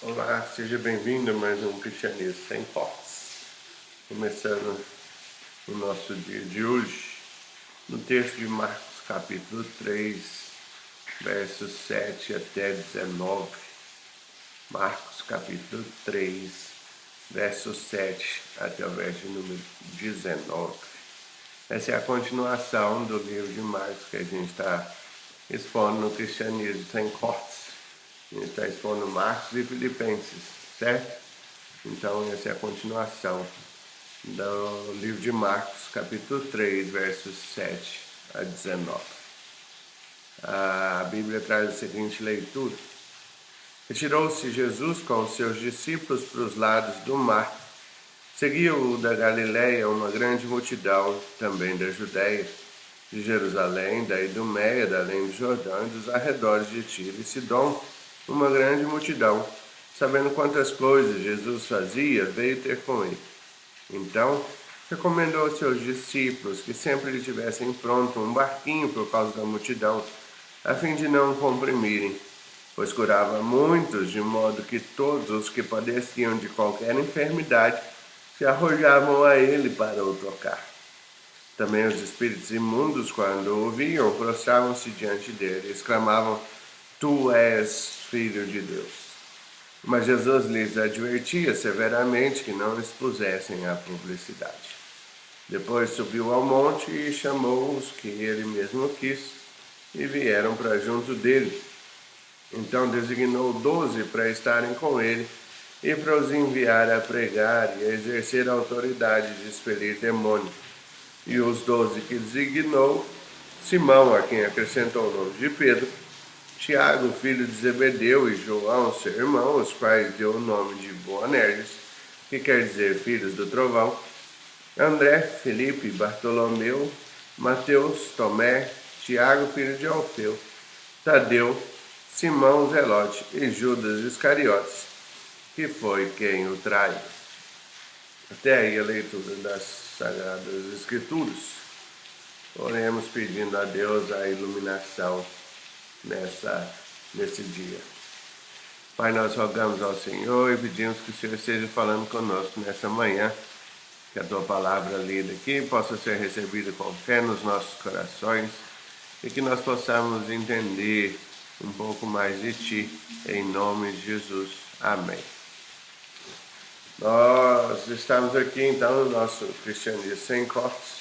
Olá, seja bem-vindo a mais um Cristianismo Sem Cortes. Começando o nosso dia de hoje, no texto de Marcos capítulo 3, versos 7 até 19. Marcos capítulo 3, verso 7 até o verso número 19. Essa é a continuação do livro de Marcos que a gente está expondo no Cristianismo Sem Cortes. A gente está expondo Marcos e Filipenses, certo? Então, essa é a continuação do livro de Marcos, capítulo 3, versos 7 a 19. A Bíblia traz a seguinte leitura: Retirou-se Jesus com os seus discípulos para os lados do mar. Seguiu-o da Galiléia uma grande multidão, também da Judéia, de Jerusalém, da Idumeia, da além do Jordão e dos arredores de Tiro e Sidom, uma grande multidão. Sabendo quantas coisas Jesus fazia, veio ter com ele. Então, recomendou aos seus discípulos que sempre lhe tivessem pronto um barquinho por causa da multidão, a fim de não comprimirem, pois curava muitos, de modo que todos os que padeciam de qualquer enfermidade se arrojavam a ele para o tocar. Também os espíritos imundos, quando o ouviam, prostravam-se diante dele e exclamavam: Tu és filho de Deus. Mas Jesus lhes advertia severamente que não expusessem à publicidade. Depois subiu ao monte e chamou os que ele mesmo quis, e vieram para junto dele. Então designou 12 para estarem com ele e para os enviar a pregar e a exercer a autoridade de expelir demônios. E os 12 que designou: Simão, a quem acrescentou o nome de Pedro, Tiago, filho de Zebedeu, e João, seu irmão, os quais deu o nome de Boanerges, que quer dizer filhos do trovão, André, Felipe, Bartolomeu, Mateus, Tomé, Tiago, filho de Alfeu, Tadeu, Simão Zelote e Judas Iscariotes, que foi quem o traiu. Até aí a leitura das Sagradas Escrituras. Oremos pedindo a Deus a iluminação nesse dia. Pai, nós rogamos ao Senhor e pedimos que o Senhor esteja falando conosco nessa manhã, que a tua palavra lida aqui possa ser recebida com fé nos nossos corações e que nós possamos entender um pouco mais de ti, em nome de Jesus. Amém. Nós estamos aqui então no nosso Cristianismo Sem Cortes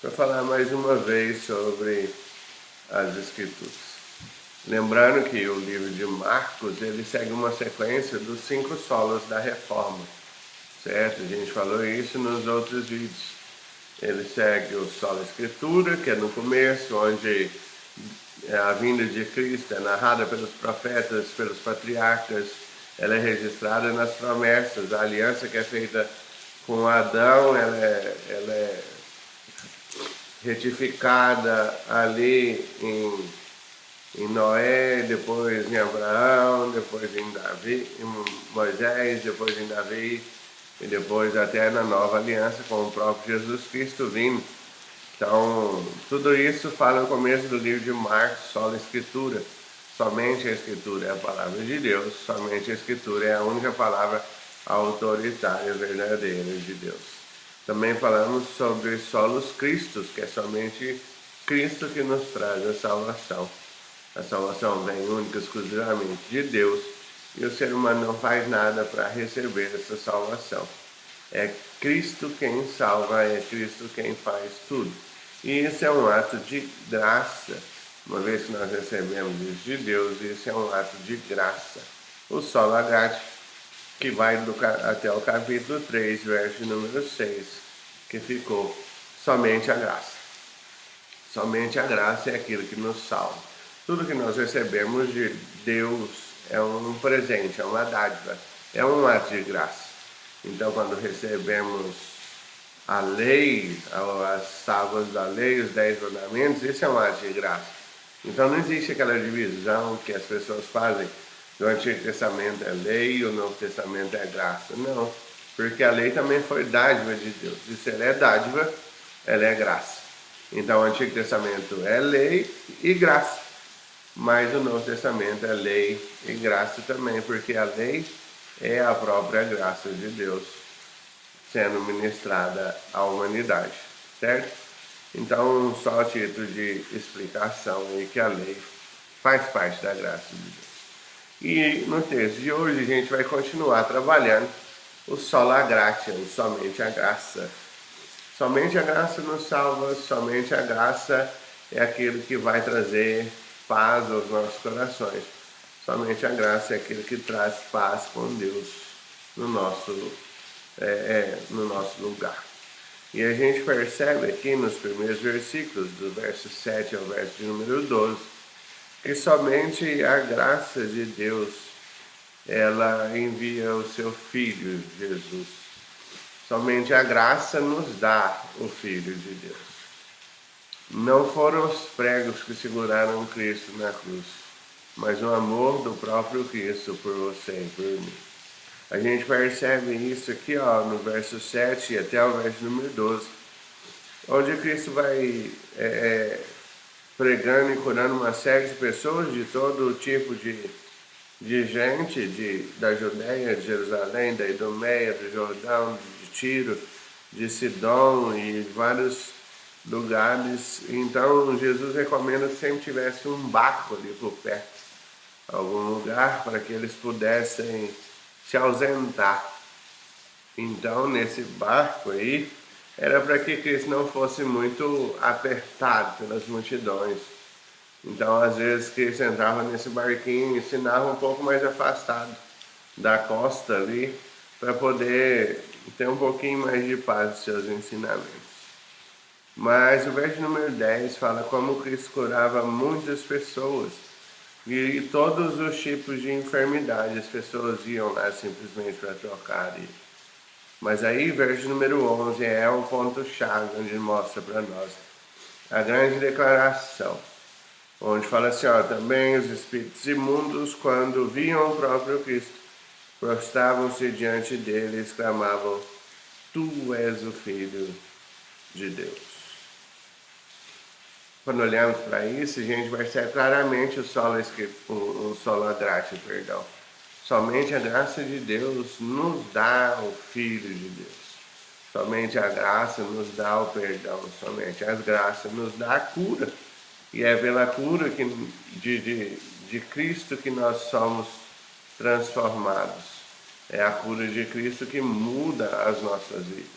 para falar mais uma vez sobre as Escrituras. Lembrando que o livro de Marcos, ele segue uma sequência dos 5 solas da Reforma, certo? A gente falou isso nos outros vídeos. Ele segue o solo Escritura, que é no começo, onde a vinda de Cristo é narrada pelos profetas, pelos patriarcas, ela é registrada nas promessas, a aliança que é feita com Adão, ela é retificada ali em Noé, depois em Abraão, depois em Davi, em Moisés, depois em Davi, e depois até na nova aliança com o próprio Jesus Cristo vindo. Então, tudo isso fala no começo do livro de Marcos, só a Escritura. Somente a Escritura é a palavra de Deus, somente a Escritura é a única palavra autoritária, verdadeira de Deus. Também falamos sobre solos Cristos, que é somente Cristo que nos traz a salvação. A salvação vem única e exclusivamente de Deus e o ser humano não faz nada para receber essa salvação. É Cristo quem salva, é Cristo quem faz tudo. E isso é um ato de graça, uma vez que nós recebemos isso de Deus, isso é um ato de graça. O solo agate, que vai até o capítulo 3, verso número 6, que ficou somente a graça. Somente a graça é aquilo que nos salva. Tudo que nós recebemos de Deus é um presente, é uma dádiva, é um ato de graça. Então, quando recebemos a lei, as tábuas da lei, os 10 mandamentos, isso é um ato de graça. Então, não existe aquela divisão que as pessoas fazem do Antigo Testamento é lei e o Novo Testamento é graça. Não, porque a lei também foi dádiva de Deus. E se ela é dádiva, ela é graça. Então, o Antigo Testamento é lei e graça. mas o Novo Testamento é lei e graça também, porque a lei é a própria graça de Deus sendo ministrada à humanidade, certo? Então, só a título de explicação aí que a lei faz parte da graça de Deus. E no texto de hoje a gente vai continuar trabalhando o sola gratia, somente a graça. Somente a graça nos salva, somente a graça é aquilo que vai trazer paz aos nossos corações. Somente a graça é aquilo que traz paz com Deus no nosso lugar. E a gente percebe aqui nos primeiros versículos, do verso 7 ao verso de número 12, que somente a graça de Deus, ela envia o seu Filho, Jesus. Somente a graça nos dá o Filho de Deus. Não foram os pregos que seguraram Cristo na cruz, mas o amor do próprio Cristo por você e por mim. A gente percebe isso aqui no verso 7 até o verso número 12, onde Cristo vai pregando e curando uma série de pessoas de todo tipo de gente, da Judéia, de Jerusalém, da Idumeia, do Jordão, de Tiro, de Sidom e vários lugares. Então Jesus recomenda que sempre tivesse um barco ali por perto, algum lugar para que eles pudessem se ausentar. Então nesse barco aí era para que Cristo não fosse muito apertado pelas multidões. Então às vezes Cristo entrava nesse barquinho e ensinava um pouco mais afastado da costa ali, para poder ter um pouquinho mais de paz nos seus ensinamentos. Mas o verso número 10 fala como Cristo curava muitas pessoas e todos os tipos de enfermidade. As pessoas iam lá simplesmente para trocar. Mas aí, verso número 11 é o ponto-chave, onde mostra para nós a grande declaração, onde fala assim, também os espíritos imundos, quando viam o próprio Cristo, prostravam-se diante dele e exclamavam, Tu és o Filho de Deus. Quando olhamos para isso, a gente percebe claramente o sola gratia, perdão. Somente a graça de Deus nos dá o Filho de Deus. Somente a graça nos dá o perdão. Somente a graça nos dá a cura. E é pela cura de Cristo que nós somos transformados. É a cura de Cristo que muda as nossas vidas.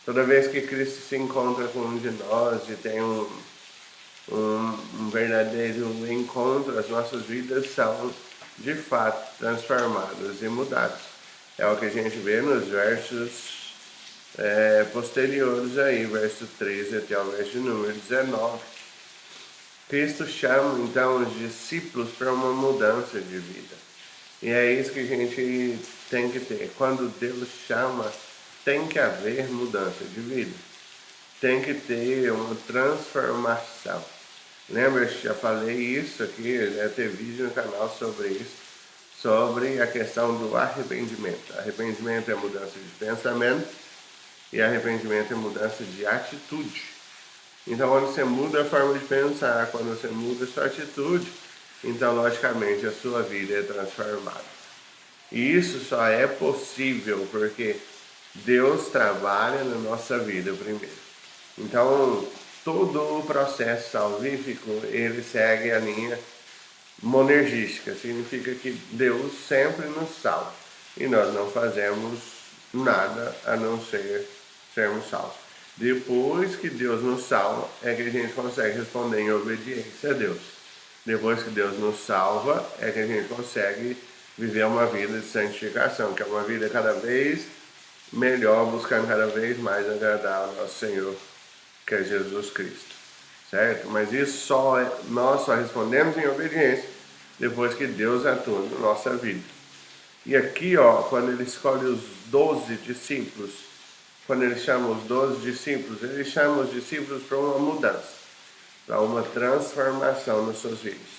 Toda vez que Cristo se encontra com um de nós e tem um verdadeiro encontro, as nossas vidas são de fato transformadas e mudadas. É o que a gente vê nos versos posteriores aí, verso 13 até o verso número 19. Cristo chama então os discípulos para uma mudança de vida. E é isso que a gente tem que ter. Quando Deus chama, tem que haver mudança de vida. Tem que ter uma transformação. Lembra, já falei isso aqui, deve ter vídeo no canal sobre isso, sobre a questão do arrependimento. Arrependimento é mudança de pensamento e arrependimento é mudança de atitude. Então, quando você muda a forma de pensar, quando você muda a sua atitude, então, logicamente, a sua vida é transformada. E isso só é possível porque Deus trabalha na nossa vida primeiro. Então, todo o processo salvífico, ele segue a linha monergística. Significa que Deus sempre nos salva. E nós não fazemos nada a não ser sermos salvos. Depois que Deus nos salva, é que a gente consegue responder em obediência a Deus. Depois que Deus nos salva, é que a gente consegue viver uma vida de santificação, que é uma vida cada vez melhor, buscando cada vez mais agradar ao nosso Senhor, que é Jesus Cristo, certo? Mas isso nós só respondemos em obediência depois que Deus atua na nossa vida. E aqui, quando ele escolhe os 12 discípulos, quando ele chama os 12 discípulos, ele chama os discípulos para uma mudança, para uma transformação nas suas vidas.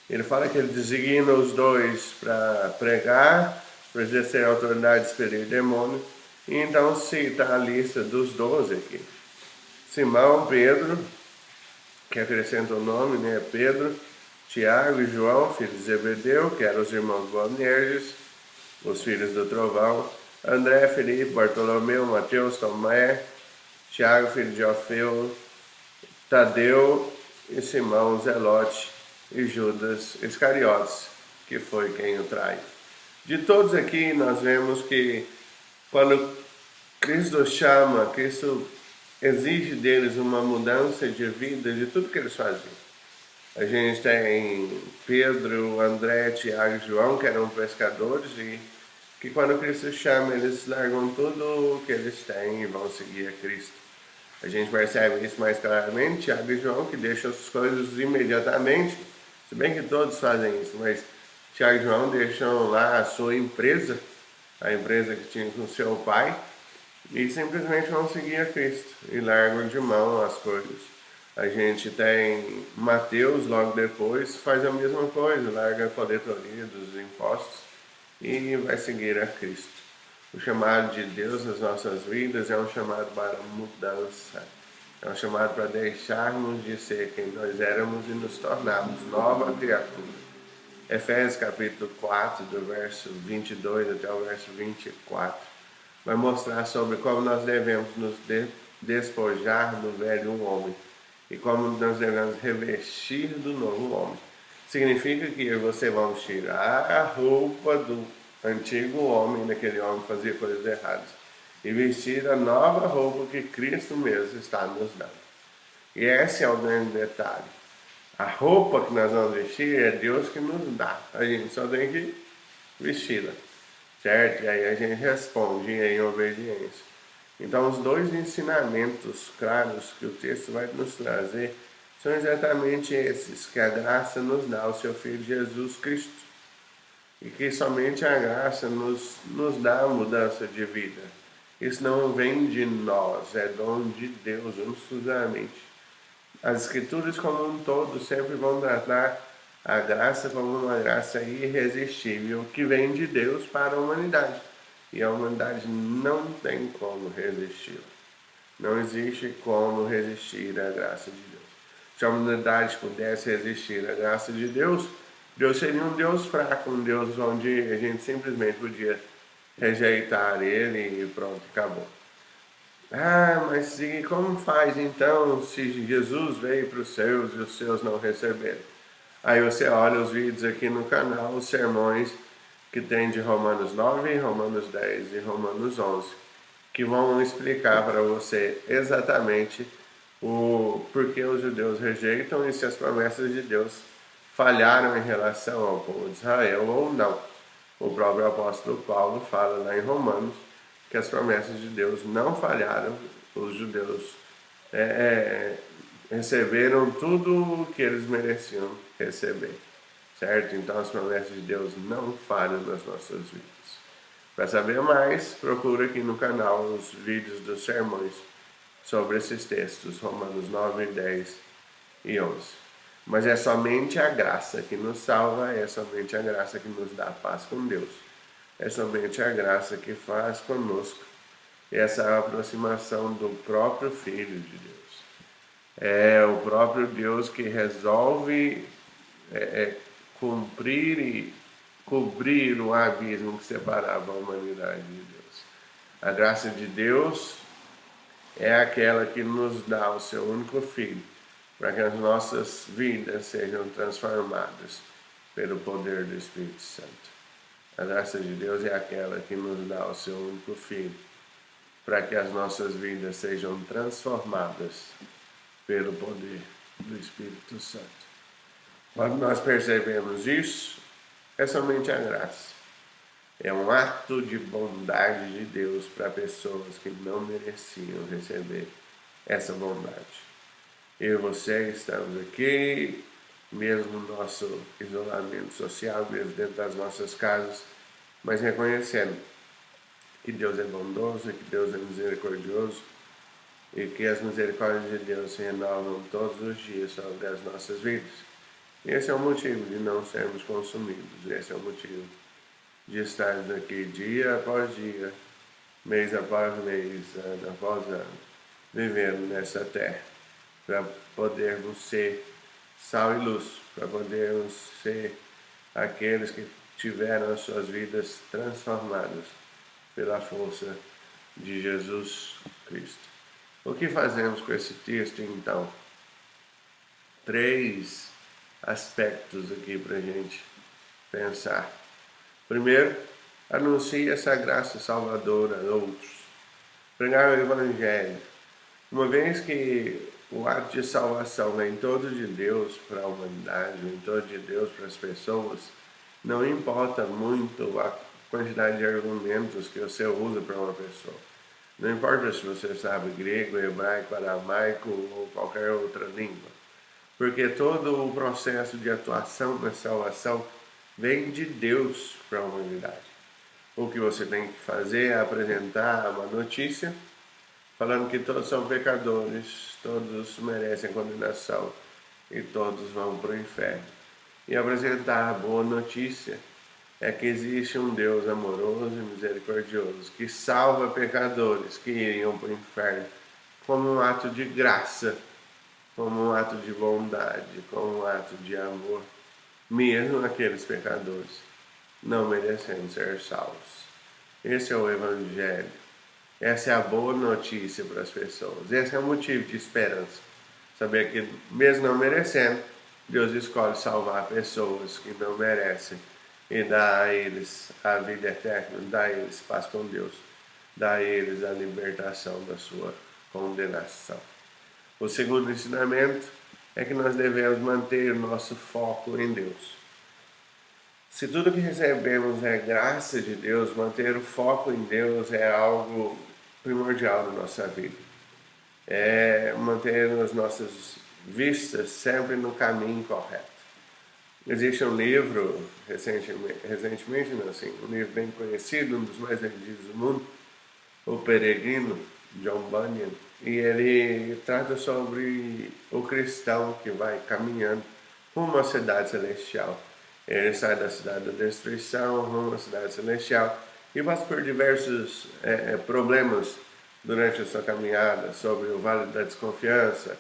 Ele fala que ele designa os 2 para pregar, para exercer a autoridade de expelir demônio, e então cita a lista dos 12 aqui. Simão, Pedro, que acrescenta o nome, Pedro, Tiago e João, filhos de Zebedeu, que eram os irmãos Boanerges, os filhos do trovão, André, Felipe, Bartolomeu, Mateus, Tomé, Tiago, filho de Alfeu, Tadeu e Simão, Zelote e Judas Iscariotes, que foi quem o traiu. De todos aqui nós vemos que quando Cristo chama, Cristo exige deles uma mudança de vida, de tudo que eles faziam. A gente tem Pedro, André, Tiago e João, que eram pescadores, e que quando Cristo chama, eles largam tudo o que eles têm e vão seguir a Cristo. A gente percebe isso mais claramente, Tiago e João, que deixam as coisas imediatamente, se bem que todos fazem isso, mas Tiago e João deixam lá a sua empresa, a empresa que tinha com seu pai, e simplesmente vão seguir a Cristo e largam de mão as coisas. A gente tem Mateus, logo depois, faz a mesma coisa, larga a coletoria dos impostos e vai seguir a Cristo. O chamado de Deus nas nossas vidas é um chamado para mudança. É um chamado para deixarmos de ser quem nós éramos e nos tornarmos nova criatura. Efésios capítulo 4, do verso 22 até o verso 24, vai mostrar sobre como nós devemos nos despojar do velho homem e como nós devemos revestir do novo homem. Significa que você vai tirar a roupa do antigo homem, daquele homem que fazia coisas erradas, e vestir a nova roupa que Cristo mesmo está nos dando. E esse é o grande detalhe. A roupa que nós vamos vestir é Deus que nos dá. A gente só tem que vesti-la, certo? E aí a gente responde em obediência. Então, os dois ensinamentos claros que o texto vai nos trazer são exatamente esses, que a graça nos dá ao seu Filho Jesus Cristo. E que somente a graça nos dá a mudança de vida. Isso não vem de nós, é dom de Deus, exclusivamente. As Escrituras como um todo sempre vão tratar a graça como uma graça irresistível que vem de Deus para a humanidade. E a humanidade não tem como resistir. Não existe como resistir à graça de Deus. Se a humanidade pudesse resistir à graça de Deus, Deus seria um Deus fraco, um Deus onde a gente simplesmente podia rejeitar ele e pronto, acabou. Ah, mas e como faz então se Jesus veio para os seus e os seus não receberam? Aí você olha os vídeos aqui no canal, os sermões que tem de Romanos 9, Romanos 10 e Romanos 11, que vão explicar para você exatamente o porquê os judeus rejeitam e se as promessas de Deus falharam em relação ao povo de Israel ou não. O próprio apóstolo Paulo fala lá em Romanos que as promessas de Deus não falharam, os judeus receberam tudo o que eles mereciam receber, certo? Então as promessas de Deus não falham nas nossas vidas. Para saber mais, procura aqui no canal os vídeos dos sermões sobre esses textos, Romanos 9, 10 e 11. Mas é somente a graça que nos salva, é somente a graça que nos dá paz com Deus. É somente a graça que faz conosco essa aproximação do próprio Filho de Deus. É o próprio Deus que resolve cumprir e cobrir o abismo que separava a humanidade de Deus. A graça de Deus é aquela que nos dá o seu único Filho, para que as nossas vidas sejam transformadas pelo poder do Espírito Santo. A graça de Deus é aquela que nos dá o seu único Filho, para que as nossas vidas sejam transformadas pelo poder do Espírito Santo. Quando nós percebemos isso, é somente a graça. É um ato de bondade de Deus para pessoas que não mereciam receber essa bondade. Eu e você estamos aqui, mesmo no nosso isolamento social, mesmo dentro das nossas casas, mas reconhecendo que Deus é bondoso, que Deus é misericordioso e que as misericórdias de Deus se renovam todos os dias sobre as nossas vidas. Esse é o motivo de não sermos consumidos, esse é o motivo de estarmos aqui dia após dia, mês após mês, ano após ano, vivendo nessa terra, para podermos ser sal e luz, para podermos ser aqueles que tiveram as suas vidas transformadas pela força de Jesus Cristo. O que fazemos com esse texto, então? 3 aspectos aqui para a gente pensar. Primeiro, anuncie essa graça salvadora a outros. Pregar o Evangelho. Uma vez que o ato de salvação vem todo de Deus para a humanidade, vem todo de Deus para as pessoas, não importa muito a quantidade de argumentos que você usa para uma pessoa. Não importa se você sabe grego, hebraico, aramaico ou qualquer outra língua. Porque todo o processo de atuação na salvação vem de Deus para a humanidade. O que você tem que fazer é apresentar uma notícia falando que todos são pecadores, todos merecem condenação e todos vão para o inferno. E apresentar a boa notícia é que existe um Deus amoroso e misericordioso que salva pecadores que iriam para o inferno como um ato de graça, como um ato de bondade, como um ato de amor, mesmo aqueles pecadores não merecendo ser salvos. Esse é o Evangelho. Essa é a boa notícia para as pessoas. Esse é o motivo de esperança. Saber que, mesmo não merecendo, Deus escolhe salvar pessoas que não merecem e dá a eles a vida eterna, dá a eles paz com Deus, dá a eles a libertação da sua condenação. O segundo ensinamento é que nós devemos manter o nosso foco em Deus. Se tudo que recebemos é graça de Deus, manter o foco em Deus é algo primordial na nossa vida. É manter as nossas vistas sempre no caminho correto. Existe um livro, recentemente não, assim, um livro bem conhecido, um dos mais vendidos do mundo, O Peregrino, John Bunyan, e ele trata sobre o cristão que vai caminhando rumo à cidade celestial. Ele sai da cidade da destruição rumo à cidade celestial e passa por diversos problemas durante a sua caminhada, sobre o vale da desconfiança,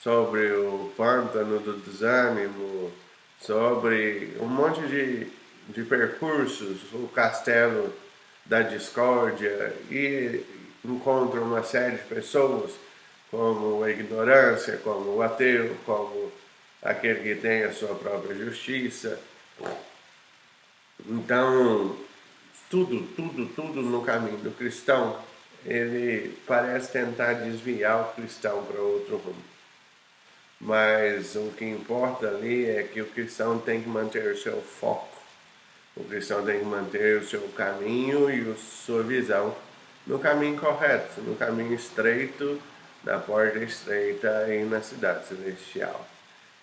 sobre o pântano do desânimo, sobre um monte de percursos, o castelo da discórdia, e encontra uma série de pessoas, como a ignorância, como o ateu, como aquele que tem a sua própria justiça. Então, tudo no caminho do cristão, ele parece tentar desviar o cristão para outro rumo. Mas o que importa ali é que o cristão tem que manter o seu foco. O cristão tem que manter o seu caminho e a sua visão no caminho correto, no caminho estreito, na porta estreita e na cidade celestial.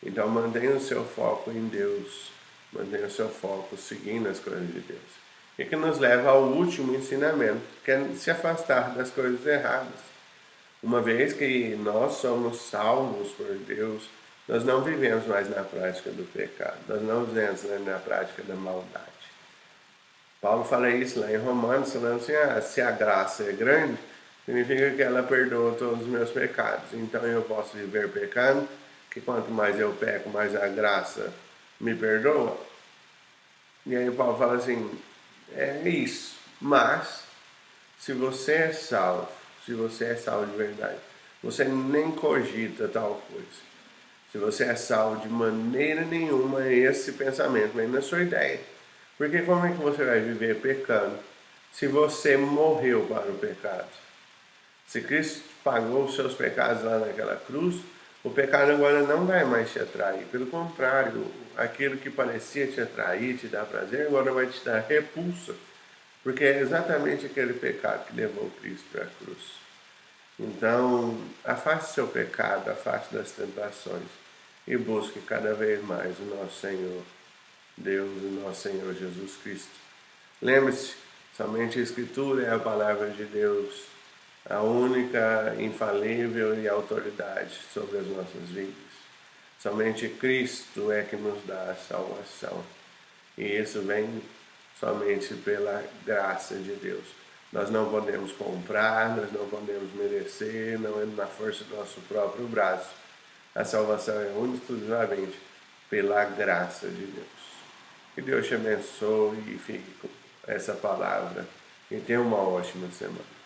Então mantenha o seu foco em Deus, mantenha o seu foco seguindo as coisas de Deus. E que nos leva ao último ensinamento, que é se afastar das coisas erradas. Uma vez que nós somos salvos por Deus, nós não vivemos mais na prática do pecado, nós não vivemos mais na prática da maldade. Paulo fala isso lá em Romanos, falando assim, se a graça é grande, significa que ela perdoa todos os meus pecados. Então eu posso viver pecando, que quanto mais eu peco, mais a graça me perdoa. E aí Paulo fala assim, é isso. Mas, se você é salvo de verdade, você nem cogita tal coisa. Se você é salvo, de maneira nenhuma esse pensamento vem na sua ideia. Porque como é que você vai viver pecando se você morreu para o pecado? Se Cristo pagou os seus pecados lá naquela cruz, o pecado agora não vai mais te atrair. Pelo contrário, aquilo que parecia te atrair, te dar prazer, agora vai te dar repulsa. Porque é exatamente aquele pecado que levou Cristo para a cruz. Então, afaste seu pecado, afaste das tentações e busque cada vez mais o nosso Senhor Deus, o nosso Senhor Jesus Cristo. Lembre-se, somente a Escritura é a palavra de Deus, a única, infalível e autoridade sobre as nossas vidas. Somente Cristo é que nos dá a salvação. E isso vem somente pela graça de Deus. Nós não podemos comprar, nós não podemos merecer, não é na força do nosso próprio braço. A salvação é única e exclusivamente pela graça de Deus. Que Deus te abençoe e fique com essa palavra. E tenha uma ótima semana.